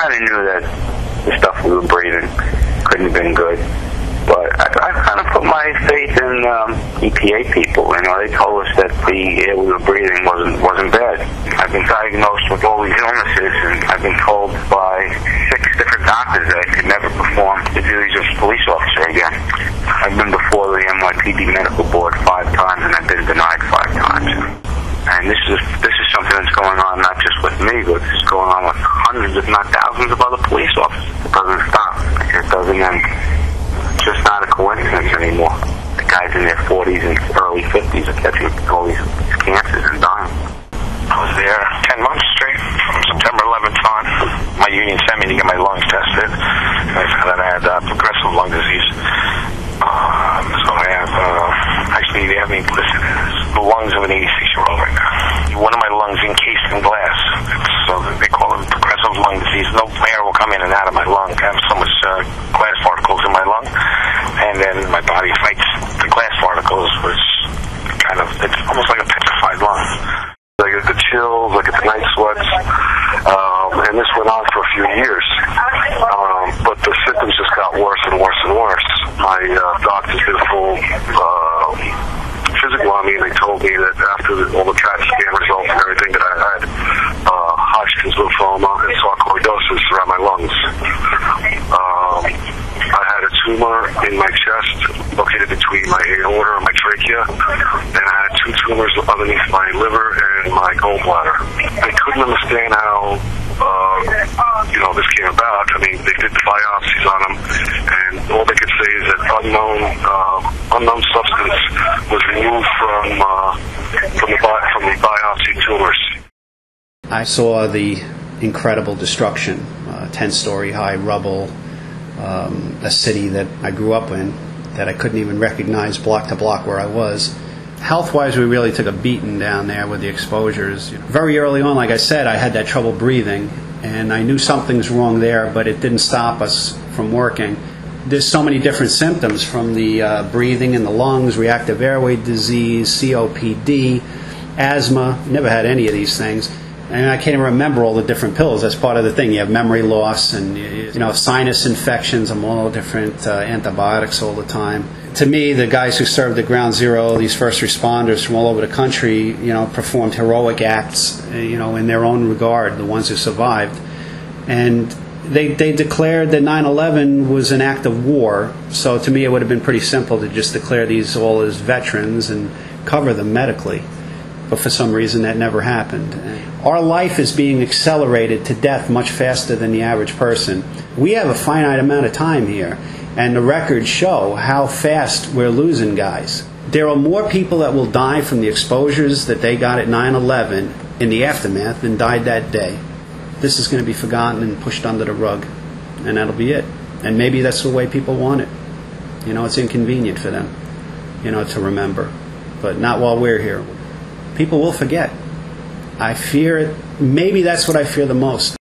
kind of knew that the stuff we were breathing couldn't have been good. But I kind of put my faith in EPA people. You know, they told us that the air we were breathing wasn't bad. I've been diagnosed with all these illnesses, and I've been told by 6 different doctors that I could never perform the duties of police officer again. I've been before the NYPD medical board 5 times, and I've been denied 5 times. And this is something that's going on not just with me, but this is going on with hundreds, if not thousands, of other police officers. It doesn't stop. It doesn't end. It's just not a coincidence anymore. The guys in their 40s and early 50s are catching all these cancers and dying. I was there 10 months straight, from September 11th on. My union sent me to get my lungs tested, and I found out I had progressive lung disease. So I have, actually they have me listed as the lungs of an 86-year-old right now. One of my lungs encased in glass, so they call it progressive lung disease. No air will come in and out of my lung. I have so much glass particles in my lung, and then my body fights the glass particles, which it's almost like a petrified lung. I get the chills, I get the night sweats, and this went on for a few years. But the symptoms just got worse and worse and worse. My doctors did a full physical on me, and they told me that after all the CAT scan results and everything, that I had Hodgkin's lymphoma and sarcoidosis throughout my lungs. I had a tumor in my chest located between my aorta and my trachea, and I had 2 tumors underneath my liver and my gallbladder. They couldn't understand how this came about. I mean, they did the biopsies on them, and all they could say is that unknown substance was removed from the biopsy tumors. I saw the incredible destruction, 10-story high rubble, a city that I grew up in that I couldn't even recognize block to block where I was. Health-wise, we really took a beating down there with the exposures. Very early on, like I said, I had that trouble breathing, and I knew something's wrong there, but it didn't stop us from working. There's so many different symptoms, from the breathing in the lungs, reactive airway disease, COPD, asthma. Never had any of these things. And I can't even remember all the different pills. That's part of the thing. You have memory loss and sinus infections. I'm on all different antibiotics all the time. To me, the guys who served at Ground Zero, these first responders from all over the country, performed heroic acts, in their own regard, the ones who survived. And they declared that 9/11 was an act of war. So to me, it would have been pretty simple to just declare these all as veterans and cover them medically. But for some reason, that never happened. Our life is being accelerated to death much faster than the average person. We have a finite amount of time here, and the records show how fast we're losing guys. There are more people that will die from the exposures that they got at 9/11 in the aftermath than died that day. This is going to be forgotten and pushed under the rug, and that'll be it. And maybe that's the way people want it. It's inconvenient for them, to remember, but not while we're here. People will forget. I fear it. Maybe that's what I fear the most.